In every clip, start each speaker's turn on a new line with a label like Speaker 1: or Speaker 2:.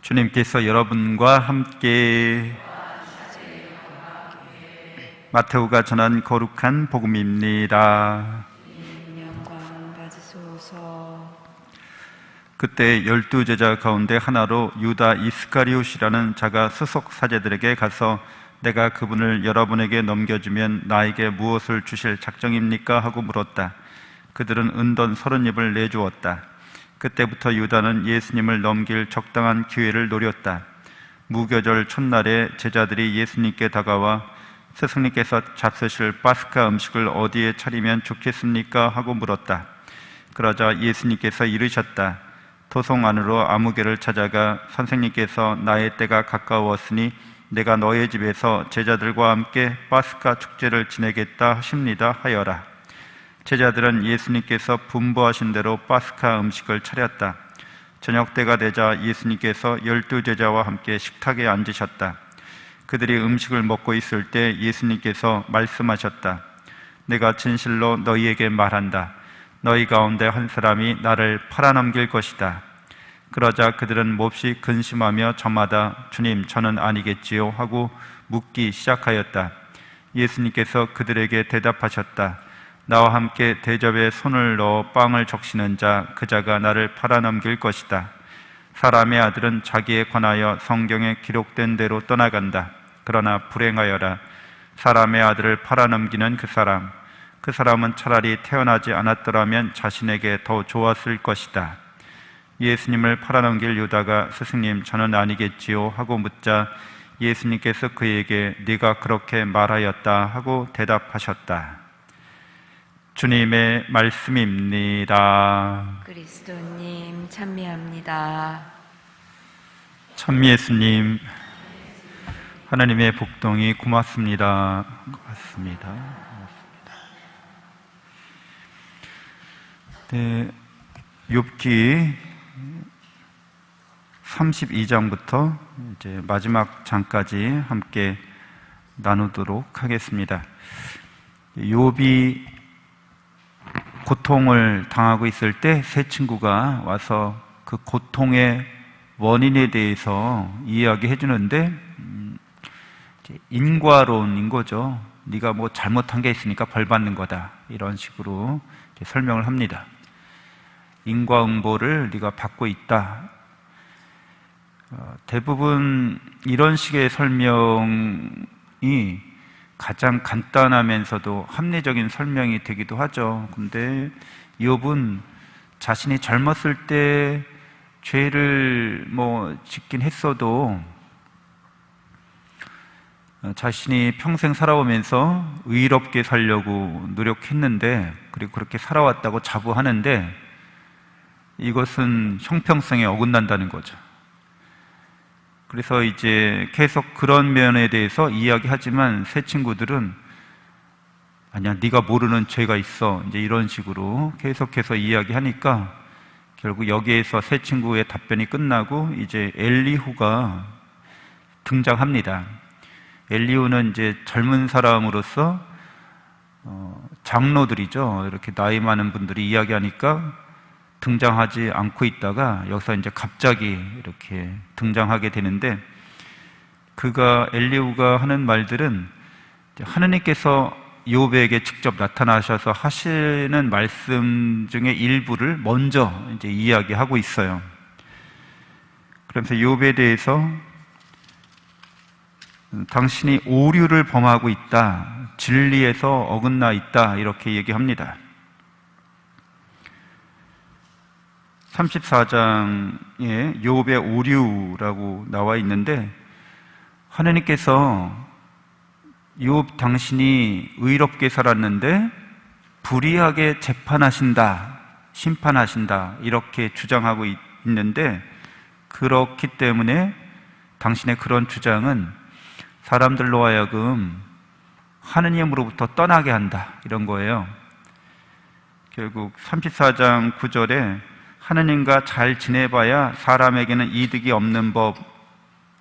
Speaker 1: 주님께서 여러분과 함께 마테오가 전한 거룩한 복음입니다.
Speaker 2: 영광 받으소서.
Speaker 1: 그때 12제자 가운데 하나로 유다 이스카리옷이라는 자가 수석 사제들에게 가서 내가 그분을 여러분에게 넘겨주면 나에게 무엇을 주실 작정입니까? 하고 물었다. 그들은 은돈 30입을 내주었다. 그때부터 유다는 예수님을 넘길 적당한 기회를 노렸다. 무교절 첫날에 제자들이 예수님께 다가와 스승님께서 잡수실 파스카 음식을 어디에 차리면 좋겠습니까? 하고 물었다. 그러자 예수님께서 이르셨다. 토성 안으로 아무개를 찾아가 선생님께서 나의 때가 가까웠으니 내가 너의 집에서 제자들과 함께 파스카 축제를 지내겠다 하십니다 하여라. 제자들은 예수님께서 분부하신 대로 파스카 음식을 차렸다. 저녁 때가 되자 예수님께서 12제자와 함께 식탁에 앉으셨다. 그들이 음식을 먹고 있을 때 예수님께서 말씀하셨다. 내가 진실로 너희에게 말한다. 너희 가운데 한 사람이 나를 팔아넘길 것이다. 그러자 그들은 몹시 근심하며 저마다 주님 저는 아니겠지요 하고 묻기 시작하였다. 예수님께서 그들에게 대답하셨다. 나와 함께 대접에 손을 넣어 빵을 적시는 자, 그 자가 나를 팔아넘길 것이다. 사람의 아들은 자기에 관하여 성경에 기록된 대로 떠나간다. 그러나 불행하여라. 사람의 아들을 팔아넘기는 그 사람은 차라리 태어나지 않았더라면 자신에게 더 좋았을 것이다. 예수님을 팔아넘길 유다가 스승님 저는 아니겠지요 하고 묻자 예수님께서 그에게 네가 그렇게 말하였다 하고 대답하셨다. 주님의 말씀입니다.
Speaker 2: 그리스도님 찬미합니다.
Speaker 1: 참 예수님, 하나님의 복동이 고맙습니다. 고맙습니다. 네, 욥기 32장부터 이제 마지막 장까지 함께 나누도록 하겠습니다. 욥이 고통을 당하고 있을 때 세 친구가 와서 그 고통의 원인에 대해서 이야기해 주는데 인과론인 거죠. 네가 뭐 잘못한 게 있으니까 벌 받는 거다. 이런 식으로 설명을 합니다. 인과응보를 네가 받고 있다. 대부분 이런 식의 설명이 가장 간단하면서도 합리적인 설명이 되기도 하죠. 근데 욥은 자신이 젊었을 때 죄를 짓긴 했어도 자신이 평생 살아오면서 의롭게 살려고 노력했는데 그리고 그렇게 살아왔다고 자부하는데 이것은 형평성에 어긋난다는 거죠. 그래서 이제 계속 그런 면에 대해서 이야기하지만 세 친구들은 아니야, 네가 모르는 죄가 있어. 이제 이런 식으로 계속해서 이야기하니까 결국 여기에서 세 친구의 답변이 끝나고 이제 엘리후가 등장합니다. 엘리후는 이제 젊은 사람으로서 장로들이죠. 이렇게 나이 많은 분들이 이야기하니까 등장하지 않고 있다가 여기서 이제 갑자기 이렇게 등장하게 되는데 엘리후가 하는 말들은 하느님께서 욥에게 직접 나타나셔서 하시는 말씀 중에 일부를 먼저 이제 이야기하고 있어요. 그러면서 욥에 대해서 당신이 오류를 범하고 있다, 진리에서 어긋나 있다 이렇게 얘기합니다. 34장에 욥의 오류라고 나와 있는데 하느님께서 욥 당신이 의롭게 살았는데 불의하게 재판하신다, 심판하신다 이렇게 주장하고 있는데 그렇기 때문에 당신의 그런 주장은 사람들로 하여금 하느님으로부터 떠나게 한다 이런 거예요. 결국 34장 9절에 하느님과 잘 지내봐야 사람에게는 이득이 없는 법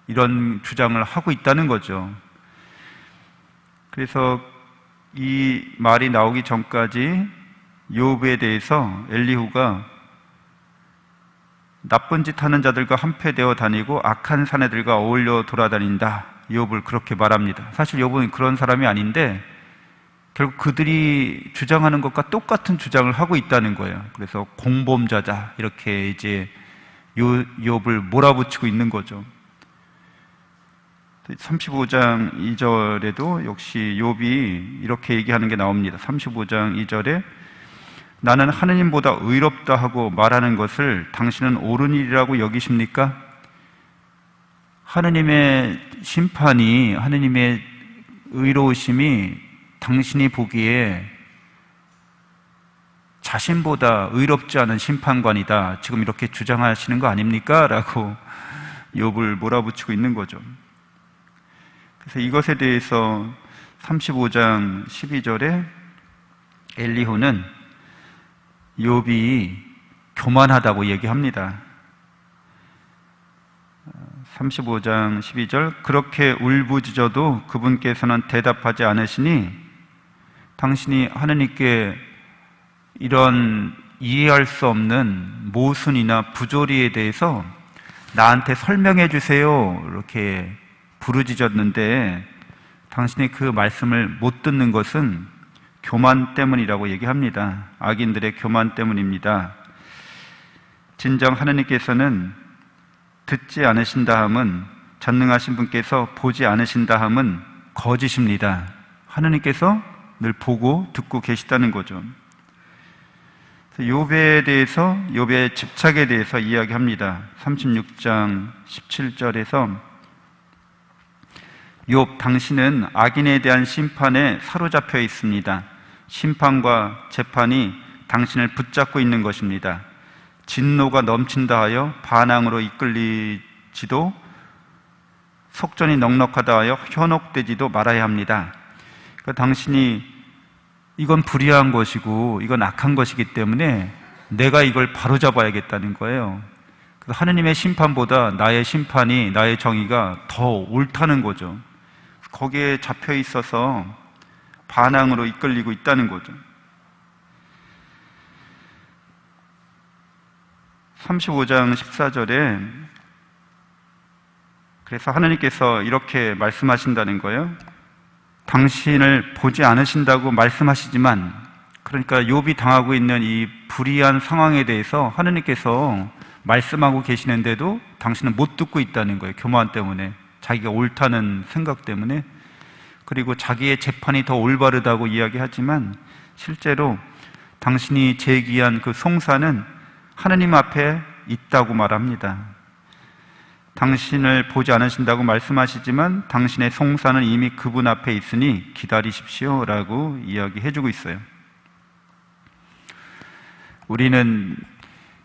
Speaker 1: 이런 주장을 하고 있다는 거죠. 그래서 이 말이 나오기 전까지 욥에 대해서 엘리후가 나쁜 짓 하는 자들과 한패되어 다니고 악한 사내들과 어울려 돌아다닌다. 욥을 그렇게 말합니다. 사실 욥은 그런 사람이 아닌데 결국 그들이 주장하는 것과 똑같은 주장을 하고 있다는 거예요. 그래서 공범자다 이렇게 이제 욥을 몰아붙이고 있는 거죠. 35장 2절에도 역시 욥이 이렇게 얘기하는 게 나옵니다. 35장 2절에 나는 하느님보다 의롭다 하고 말하는 것을 당신은 옳은 일이라고 여기십니까? 하느님의 심판이, 하느님의 의로우심이 당신이 보기에 자신보다 의롭지 않은 심판관이다. 지금 이렇게 주장하시는 거 아닙니까? 라고 욥을 몰아붙이고 있는 거죠. 그래서 이것에 대해서 35장 12절에 엘리후는 욥이 교만하다고 얘기합니다. 35장 12절 그렇게 울부짖어도 그분께서는 대답하지 않으시니 당신이 하느님께 이런 이해할 수 없는 모순이나 부조리에 대해서 나한테 설명해 주세요 이렇게 부르짖었는데 당신이 그 말씀을 못 듣는 것은 교만 때문이라고 얘기합니다. 악인들의 교만 때문입니다. 진정 하느님께서는 듣지 않으신다 함은, 전능하신 분께서 보지 않으신다 함은 거짓입니다. 하느님께서 늘 보고 듣고 계시다는 거죠. 욥에 대해서, 욥의 집착에 대해서 이야기합니다. 36장 17절에서 욥 당신은 악인에 대한 심판에 사로잡혀 있습니다. 심판과 재판이 당신을 붙잡고 있는 것입니다. 진노가 넘친다 하여 반항으로 이끌리지도 속전이 넉넉하다 하여 현혹되지도 말아야 합니다. 그러니까 당신이 이건 불의한 것이고 이건 악한 것이기 때문에 내가 이걸 바로잡아야겠다는 거예요. 그래서 하느님의 심판보다 나의 심판이, 나의 정의가 더 옳다는 거죠. 거기에 잡혀 있어서 반항으로 이끌리고 있다는 거죠. 35장 14절에 그래서 하나님께서 이렇게 말씀하신다는 거예요. 당신을 보지 않으신다고 말씀하시지만, 그러니까 욥이 당하고 있는 이 불의한 상황에 대해서 하나님께서 말씀하고 계시는데도 당신은 못 듣고 있다는 거예요. 교만 때문에, 자기가 옳다는 생각 때문에. 그리고 자기의 재판이 더 올바르다고 이야기하지만 실제로 당신이 제기한 그 송사는 하느님 앞에 있다고 말합니다. 당신을 보지 않으신다고 말씀하시지만 당신의 송사는 이미 그분 앞에 있으니 기다리십시오 라고 이야기해주고 있어요. 우리는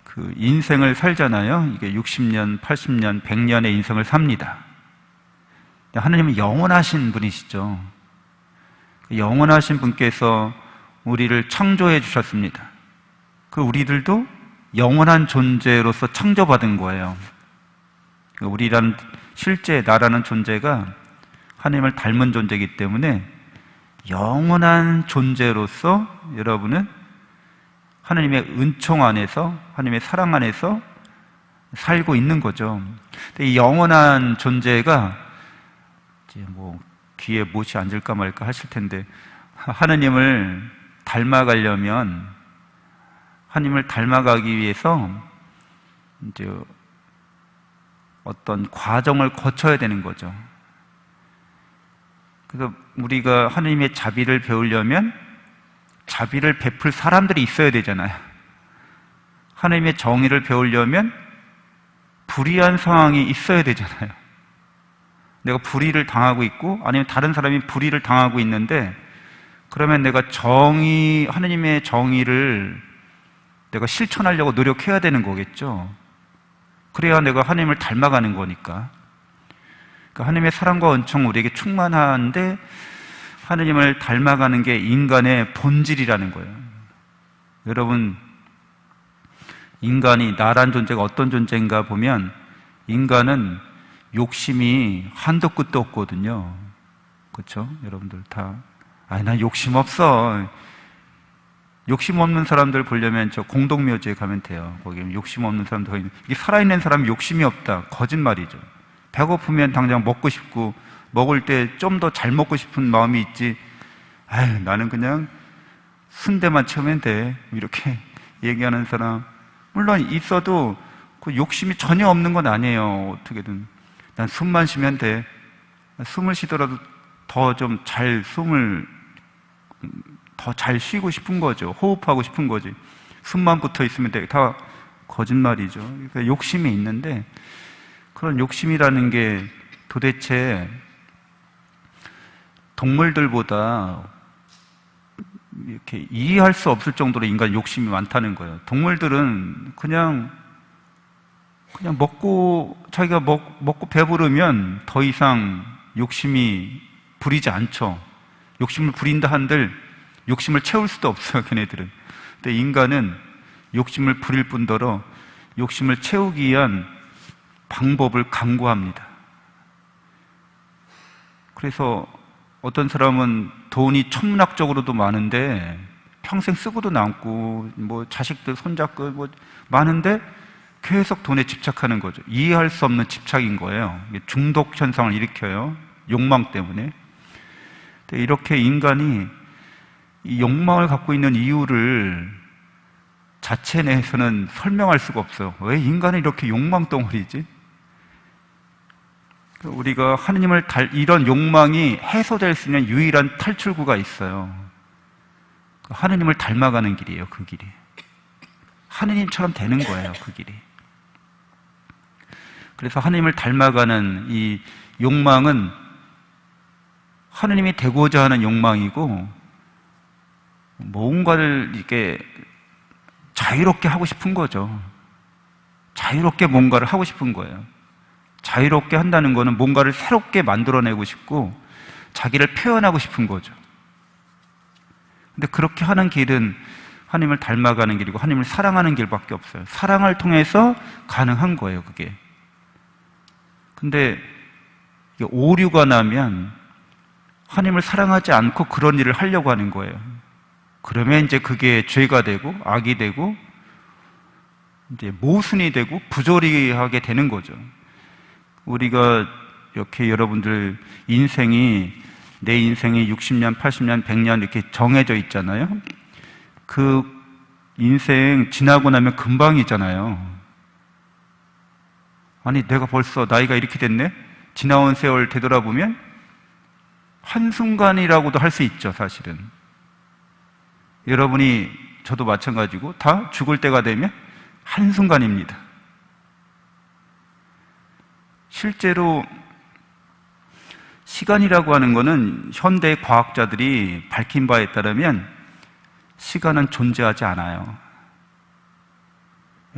Speaker 1: 그 인생을 살잖아요. 이게 60년, 80년, 100년의 인생을 삽니다. 하느님은 영원하신 분이시죠. 영원하신 분께서 우리를 창조해 주셨습니다. 그 우리들도 영원한 존재로서 창조받은 거예요. 우리란 실제 나라는 존재가 하나님을 닮은 존재이기 때문에 영원한 존재로서 여러분은 하나님의 은총 안에서, 하나님의 사랑 안에서 살고 있는 거죠. 이 영원한 존재가 이제 뭐 귀에 못이 앉을까 말까 하실 텐데, 하나님을 닮아가려면, 하나님을 닮아가기 위해서 이제 어떤 과정을 거쳐야 되는 거죠. 그래서 우리가 하나님의 자비를 배우려면 자비를 베풀 사람들이 있어야 되잖아요. 하나님의 정의를 배우려면 불의한 상황이 있어야 되잖아요. 내가 불의를 당하고 있고, 아니면 다른 사람이 불의를 당하고 있는데, 그러면 내가 하나님의 정의를 내가 실천하려고 노력해야 되는 거겠죠. 그래야 내가 하나님을 닮아가는 거니까. 그러니까 하나님의 사랑과 은총 우리에게 충만한데, 하나님을 닮아가는 게 인간의 본질이라는 거예요. 여러분, 인간이, 나란 존재가 어떤 존재인가 보면, 인간은 욕심이 한도 끝도 없거든요. 그렇죠? 여러분들 다, 난 욕심 없어. 욕심 없는 사람들 보려면 저 공동묘지에 가면 돼요. 거기 욕심 없는 사람들 거기 이게 살아있는 사람이 욕심이 없다. 거짓말이죠. 배고프면 당장 먹고 싶고 먹을 때 좀 더 잘 먹고 싶은 마음이 있지. 아유, 나는 그냥 순대만 채우면 돼. 이렇게 얘기하는 사람 물론 있어도 그 욕심이 전혀 없는 건 아니에요. 어떻게든 난 숨만 쉬면 돼. 숨을 쉬더라도 더 좀 잘 숨을 더 잘 쉬고 싶은 거죠. 호흡하고 싶은 거지. 숨만 붙어 있으면 돼. 다 거짓말이죠. 그러니까 욕심이 있는데 그런 욕심이라는 게 도대체 동물들보다 이렇게 이해할 수 없을 정도로 인간 욕심이 많다는 거예요. 동물들은 그냥 먹고 자기가 먹고 배부르면 더 이상 욕심이 부리지 않죠. 욕심을 부린다 한들 욕심을 채울 수도 없어요, 걔네들은. 근데 인간은 욕심을 부릴 뿐더러 욕심을 채우기 위한 방법을 강구합니다. 그래서 어떤 사람은 돈이 천문학적으로도 많은데 평생 쓰고도 남고 뭐 자식들 손잡고 뭐 많은데 계속 돈에 집착하는 거죠. 이해할 수 없는 집착인 거예요. 중독 현상을 일으켜요. 욕망 때문에. 이렇게 인간이 이 욕망을 갖고 있는 이유를 자체 내에서는 설명할 수가 없어요. 왜 인간은 이렇게 욕망 덩어리지? 우리가 하느님을 이런 욕망이 해소될 수 있는 유일한 탈출구가 있어요. 하느님을 닮아가는 길이에요, 그 길이. 하느님처럼 되는 거예요, 그 길이. 그래서 하느님을 닮아가는 이 욕망은 하느님이 되고자 하는 욕망이고, 뭔가를 이렇게 자유롭게 하고 싶은 거죠. 자유롭게 뭔가를 하고 싶은 거예요. 자유롭게 한다는 거는 뭔가를 새롭게 만들어내고 싶고 자기를 표현하고 싶은 거죠. 근데 그렇게 하는 길은 하나님을 닮아가는 길이고 하나님을 사랑하는 길밖에 없어요. 사랑을 통해서 가능한 거예요, 그게. 근데 이게 오류가 나면 하나님을 사랑하지 않고 그런 일을 하려고 하는 거예요. 그러면 이제 그게 죄가 되고 악이 되고 이제 모순이 되고 부조리하게 되는 거죠. 우리가 이렇게 여러분들 인생이 내 인생이 60년, 80년, 100년 이렇게 정해져 있잖아요. 그 인생 지나고 나면 금방이잖아요. 아니 내가 벌써 나이가 이렇게 됐네? 지나온 세월 되돌아보면 한순간이라고도 할 수 있죠, 사실은. 여러분이 저도 마찬가지고 다 죽을 때가 되면 한순간입니다. 실제로 시간이라고 하는 것은 현대 과학자들이 밝힌 바에 따르면 시간은 존재하지 않아요.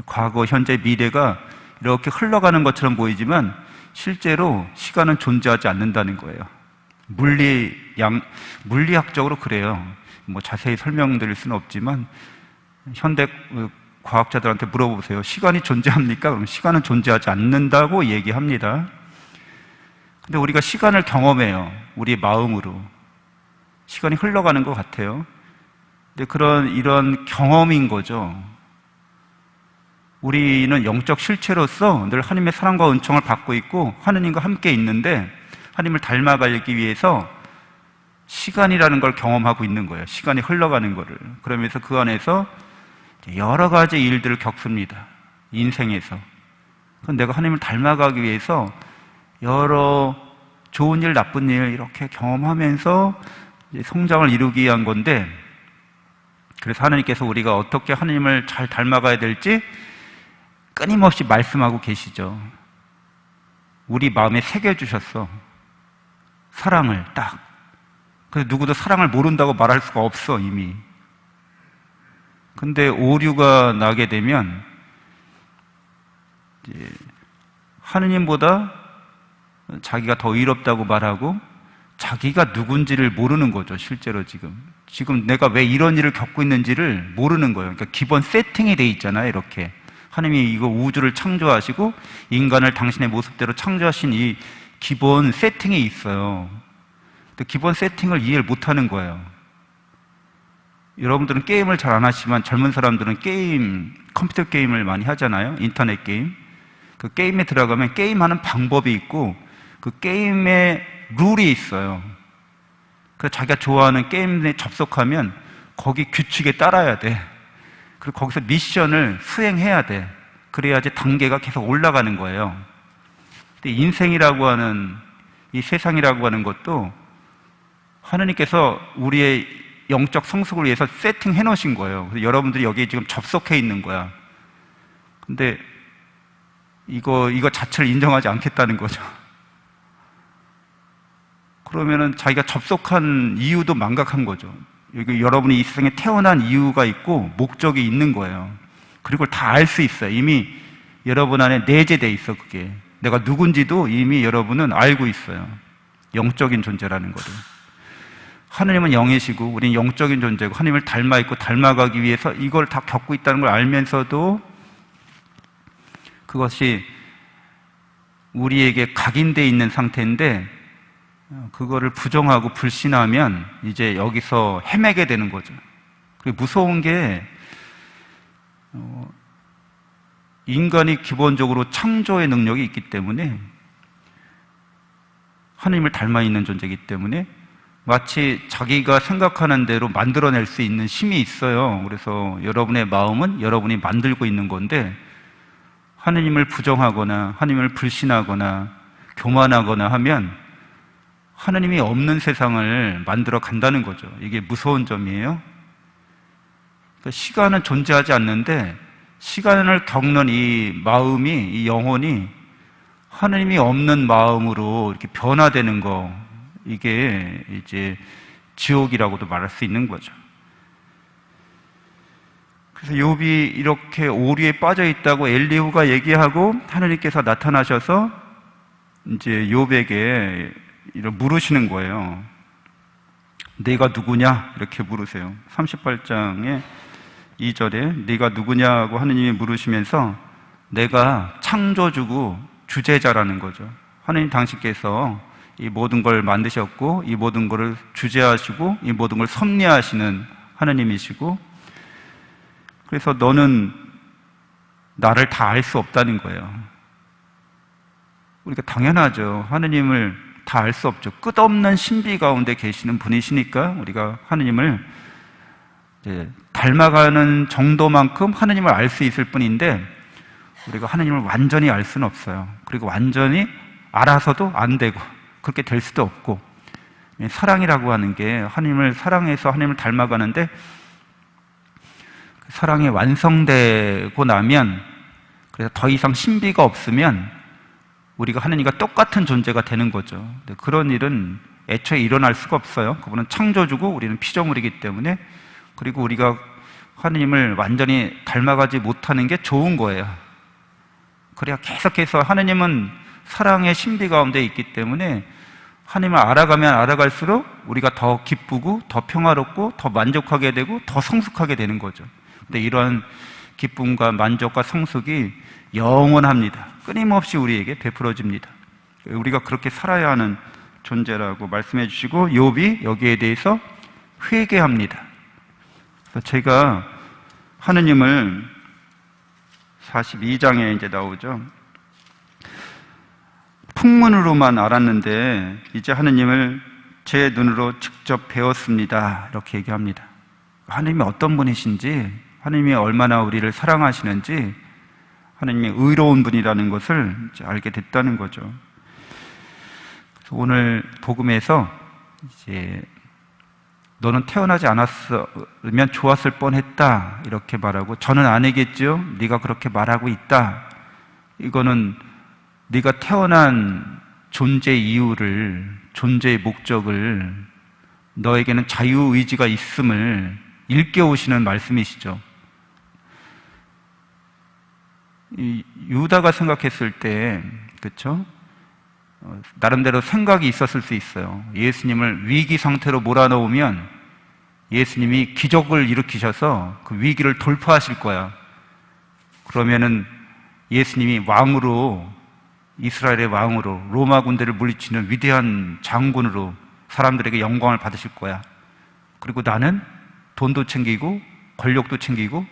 Speaker 1: 과거, 현재, 미래가 이렇게 흘러가는 것처럼 보이지만 실제로 시간은 존재하지 않는다는 거예요. 물리학적으로 그래요. 뭐 자세히 설명드릴 수는 없지만 현대 과학자들한테 물어보세요. 시간이 존재합니까? 그럼 시간은 존재하지 않는다고 얘기합니다. 근데 우리가 시간을 경험해요. 우리의 마음으로. 시간이 흘러가는 것 같아요. 근데 이런 경험인 거죠. 우리는 영적 실체로서 늘 하나님의 사랑과 은총을 받고 있고 하느님과 함께 있는데 하나님을 닮아가기 위해서 시간이라는 걸 경험하고 있는 거예요. 시간이 흘러가는 거를. 그러면서 그 안에서 여러 가지 일들을 겪습니다. 인생에서. 그건 내가 하나님을 닮아가기 위해서 여러 좋은 일, 나쁜 일 이렇게 경험하면서 성장을 이루기 위한 건데, 그래서 하나님께서 우리가 어떻게 하나님을 잘 닮아가야 될지 끊임없이 말씀하고 계시죠. 우리 마음에 새겨주셨어. 사랑을 딱. 그래서 누구도 사랑을 모른다고 말할 수가 없어, 이미. 근데 오류가 나게 되면 이제 하느님보다 자기가 더 의롭다고 말하고 자기가 누군지를 모르는 거죠, 실제로 지금 내가 왜 이런 일을 겪고 있는지를 모르는 거예요. 그러니까 기본 세팅이 돼 있잖아요, 이렇게. 하느님이 이거 우주를 창조하시고 인간을 당신의 모습대로 창조하신 이 기본 세팅이 있어요. 근데 기본 세팅을 이해를 못 하는 거예요. 여러분들은 게임을 잘 안 하시지만 젊은 사람들은 컴퓨터 게임을 많이 하잖아요. 인터넷 게임. 그 게임에 들어가면 게임하는 방법이 있고 그 게임에 룰이 있어요. 그래서 자기가 좋아하는 게임에 접속하면 거기 규칙에 따라야 돼. 그리고 거기서 미션을 수행해야 돼. 그래야지 단계가 계속 올라가는 거예요. 근데 인생이라고 하는, 이 세상이라고 하는 것도 하느님께서 우리의 영적 성숙을 위해서 세팅해 놓으신 거예요. 그래서 여러분들이 여기에 지금 접속해 있는 거야. 근데 이거 자체를 인정하지 않겠다는 거죠. 그러면은 자기가 접속한 이유도 망각한 거죠. 여기 여러분이 이 세상에 태어난 이유가 있고 목적이 있는 거예요. 그리고 다 알 수 있어요. 이미 여러분 안에 내재돼 있어. 그게 내가 누군지도 이미 여러분은 알고 있어요. 영적인 존재라는 거를. 하느님은 영이시고 우리는 영적인 존재고 하느님을 닮아 있고 닮아가기 위해서 이걸 다 겪고 있다는 걸 알면서도 그것이 우리에게 각인되어 있는 상태인데 그거를 부정하고 불신하면 이제 여기서 헤매게 되는 거죠. 그게 무서운 게 인간이 기본적으로 창조의 능력이 있기 때문에 하느님을 닮아 있는 존재이기 때문에 마치 자기가 생각하는 대로 만들어낼 수 있는 힘이 있어요. 그래서 여러분의 마음은 여러분이 만들고 있는 건데 하느님을 부정하거나 하느님을 불신하거나 교만하거나 하면 하느님이 없는 세상을 만들어 간다는 거죠. 이게 무서운 점이에요. 그러니까 시간은 존재하지 않는데 시간을 겪는 이 마음이, 이 영혼이 하느님이 없는 마음으로 이렇게 변화되는 거, 이게 이제 지옥이라고도 말할 수 있는 거죠. 그래서 욥이 이렇게 오류에 빠져 있다고 엘리후가 얘기하고 하느님께서 나타나셔서 이제 욥에게 이렇게 물으시는 거예요. 네가 누구냐? 이렇게 물으세요. 38장에 2절에 네가 누구냐고 하느님이 물으시면서 내가 창조주고 주재자라는 거죠. 하느님 당신께서 이 모든 걸 만드셨고 이 모든 것을 주재하시고 이 모든 걸 섭리하시는 하느님이시고 그래서 너는 나를 다 알 수 없다는 거예요. 우리가 당연하죠. 하느님을 다 알 수 없죠. 끝없는 신비 가운데 계시는 분이시니까 우리가 하느님을 닮아가는 정도만큼 하느님을 알 수 있을 뿐인데 우리가 하느님을 완전히 알 수는 없어요. 그리고 완전히 알아서도 안 되고 그렇게 될 수도 없고 사랑이라고 하는 게 하느님을 사랑해서 하느님을 닮아가는데 그 사랑이 완성되고 나면 그래서 더 이상 신비가 없으면 우리가 하느님과 똑같은 존재가 되는 거죠. 그런 일은 애초에 일어날 수가 없어요. 그분은 창조주고 우리는 피조물이기 때문에 그리고 우리가 하느님을 완전히 닮아가지 못하는 게 좋은 거예요. 그래야 계속해서 하느님은 사랑의 신비 가운데 있기 때문에 하느님을 알아가면 알아갈수록 우리가 더 기쁘고 더 평화롭고 더 만족하게 되고 더 성숙하게 되는 거죠. 근데 이러한 기쁨과 만족과 성숙이 영원합니다. 끊임없이 우리에게 베풀어집니다. 우리가 그렇게 살아야 하는 존재라고 말씀해 주시고 욥이 여기에 대해서 회개합니다. 그래서 제가 하느님을 42장에 이제 나오죠. 풍문으로만 알았는데 이제 하느님을 제 눈으로 직접 배웠습니다. 이렇게 얘기합니다. 하느님이 어떤 분이신지, 하느님이 얼마나 우리를 사랑하시는지, 하느님이 의로운 분이라는 것을 이제 알게 됐다는 거죠. 그래서 오늘 복음에서 이제 너는 태어나지 않았으면 좋았을 뻔했다 이렇게 말하고 저는 아니겠죠. 네가 그렇게 말하고 있다. 이거는 네가 태어난 존재 이유를, 존재의 목적을, 너에게는 자유의지가 있음을 일깨우시는 말씀이시죠. 유다가 생각했을 때, 그렇죠? 나름대로 생각이 있었을 수 있어요. 예수님을 위기 상태로 몰아넣으면 예수님이 기적을 일으키셔서 그 위기를 돌파하실 거야. 그러면은 예수님이 왕으로, 이스라엘의 왕으로, 로마 군대를 물리치는 위대한 장군으로 사람들에게 영광을 받으실 거야. 그리고 나는 돈도 챙기고 권력도 챙기고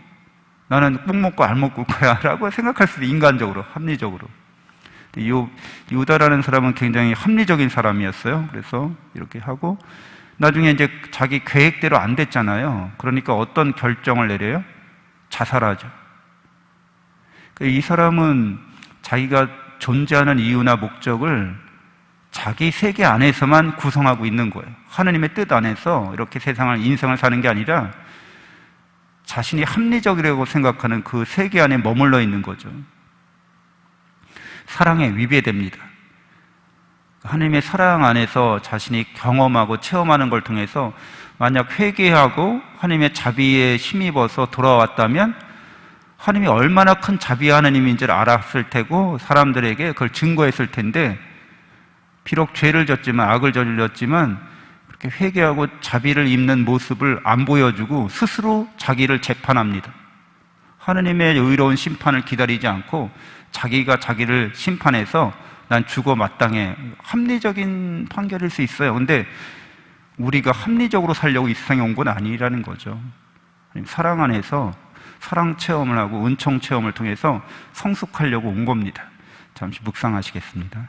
Speaker 1: 나는 꼭 먹고 알 먹고 거야 라고 생각할 수도 인간적으로, 합리적으로. 유다라는 사람은 굉장히 합리적인 사람이었어요. 그래서 이렇게 하고 나중에 이제 자기 계획대로 안 됐잖아요. 그러니까 어떤 결정을 내려요? 자살하죠. 이 사람은 자기가 존재하는 이유나 목적을 자기 세계 안에서만 구성하고 있는 거예요. 하느님의 뜻 안에서 이렇게 세상을, 인생을 사는 게 아니라 자신이 합리적이라고 생각하는 그 세계 안에 머물러 있는 거죠. 사랑에 위배됩니다. 하나님의 사랑 안에서 자신이 경험하고 체험하는 걸 통해서 만약 회개하고 하나님의 자비에 힘입어서 돌아왔다면 하나님이 얼마나 큰 자비의 하나님인지를 알았을 테고 사람들에게 그걸 증거했을 텐데, 비록 죄를 졌지만, 악을 저질렀지만 그렇게 회개하고 자비를 입는 모습을 안 보여주고 스스로 자기를 재판합니다. 하나님의 의로운 심판을 기다리지 않고 자기가 자기를 심판해서 난 죽어 마땅해. 합리적인 판결일 수 있어요. 근데 우리가 합리적으로 살려고 이 세상에 온 건 아니라는 거죠. 사랑 안에서 사랑 체험을 하고 은총 체험을 통해서 성숙하려고 온 겁니다. 잠시 묵상하시겠습니다.